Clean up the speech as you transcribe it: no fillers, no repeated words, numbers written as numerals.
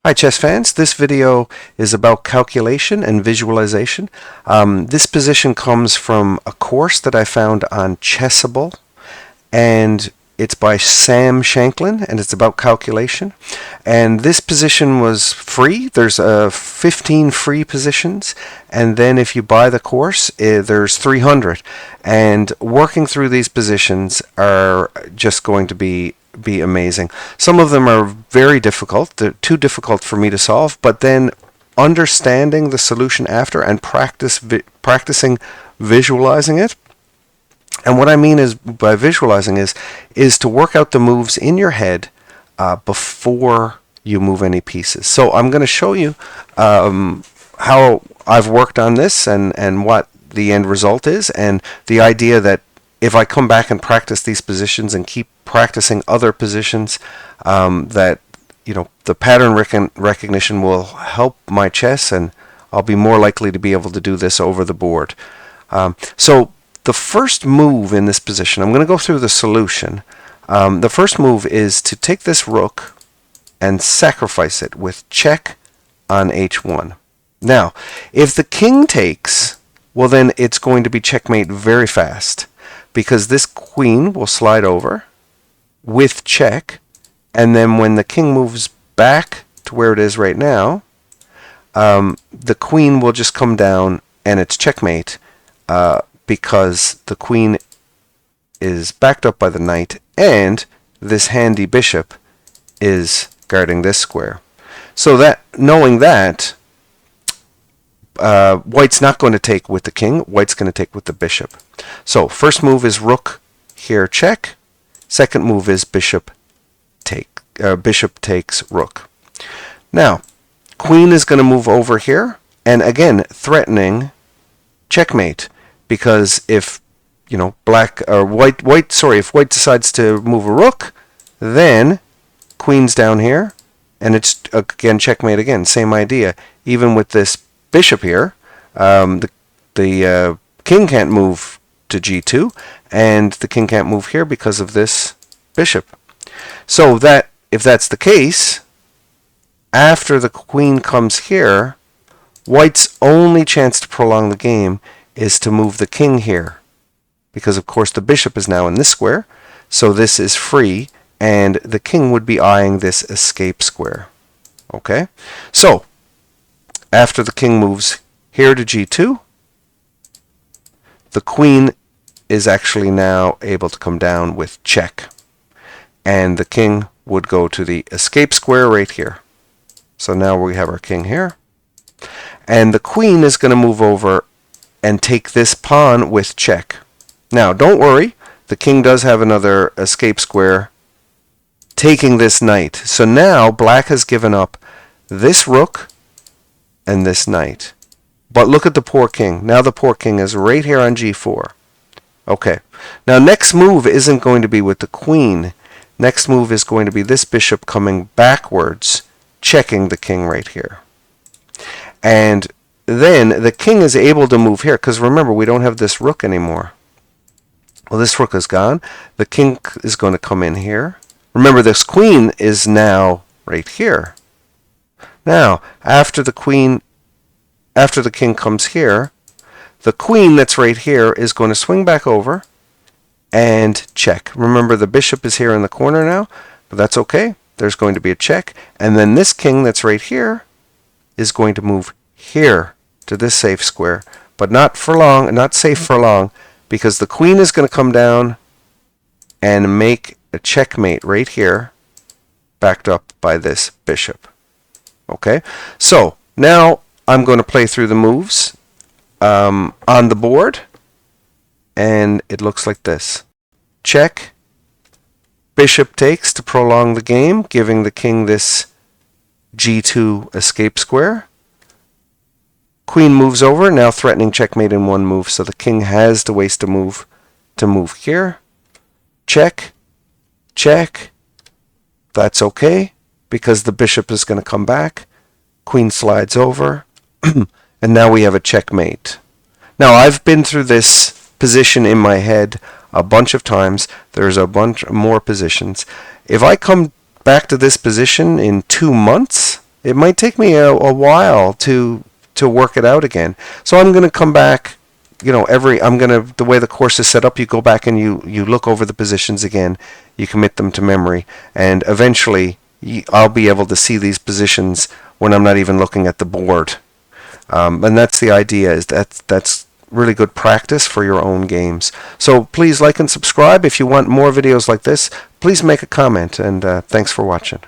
Hi chess fans, this video is about calculation and visualization. This position comes from a course that I found on Chessable, and it's by Sam Shanklin, and it's about calculation. And this position was free. There's 15 free positions, and then if you buy the course, there's 300. And working through these positions are just going to be amazing. Some of them are very difficult. They're too difficult for me to solve, but then understanding the solution after and practicing visualizing it. And what I mean is by visualizing is to work out the moves in your head before you move any pieces. So I'm going to show you how I've worked on this and what the end result is, and the idea that if I come back and practice these positions and keep practicing other positions, that the pattern recognition will help my chess, and I'll be more likely to be able to do this over the board. So the first move in this position, I'm going to go through the solution. The first move is to take this rook and sacrifice it with check on h1. Now, if the king takes, well then it's going to be checkmate very fast, because this queen will slide over with check, and then when the king moves back to where it is right now, the queen will just come down and it's checkmate, because the queen is backed up by the knight and this handy bishop is guarding this square. So that, knowing that, white's not going to take with the king, white's going to take with the bishop. So first move is rook here check, second move is bishop takes rook. Now queen is going to move over here, and again threatening checkmate, because if if white decides to move a rook, then queen's down here and it's again checkmate again. Same idea. Even with this bishop here, the king can't move to g2, and the king can't move here because of this bishop. So that if that's the case, after the queen comes here, white's only chance to prolong the game is to move the king here, because of course the bishop is now in this square, so this is free, and the king would be eyeing this escape square. Okay, so after the king moves here to g2, the queen is actually now able to come down with check, and the king would go to the escape square right here. So now we have our king here, and the queen is going to move over and take this pawn with check. Now don't worry, the king does have another escape square taking this knight. So now black has given up this rook and this knight. But look at the poor king. Now the poor king is right here on g4. Okay, now next move isn't going to be with the queen. Next move is going to be this bishop coming backwards, checking the king right here. And then the king is able to move here, because remember, we don't have this rook anymore. Well, this rook is gone. The king is going to come in here. Remember, this queen is now right here. Now, after the king comes here, the queen that's right here is going to swing back over and check. Remember, the bishop is here in the corner now, but that's okay. There's going to be a check. And then this king that's right here is going to move here to this safe square, but not for long, not safe for long, because the queen is going to come down and make a checkmate right here, backed up by this bishop. Okay, so now I'm going to play through the moves on the board, and it looks like this. Check, bishop takes to prolong the game, giving the king this g2 escape square. Queen moves over, now threatening checkmate in one move, so the king has to waste a move to move here. Check, check. That's okay, because the bishop is going to come back. Queen slides over, and now we have a checkmate. Now, I've been through this position in my head a bunch of times. There's a bunch more positions. If I come back to this position in 2 months, it might take me a while to work it out again. So I'm going to come back, the way the course is set up, you go back and you look over the positions again, you commit them to memory, and eventually I'll be able to see these positions when I'm not even looking at the board. And that's the idea, is that's really good practice for your own games. So please like and subscribe. If you want more videos like this, please make a comment, and thanks for watching.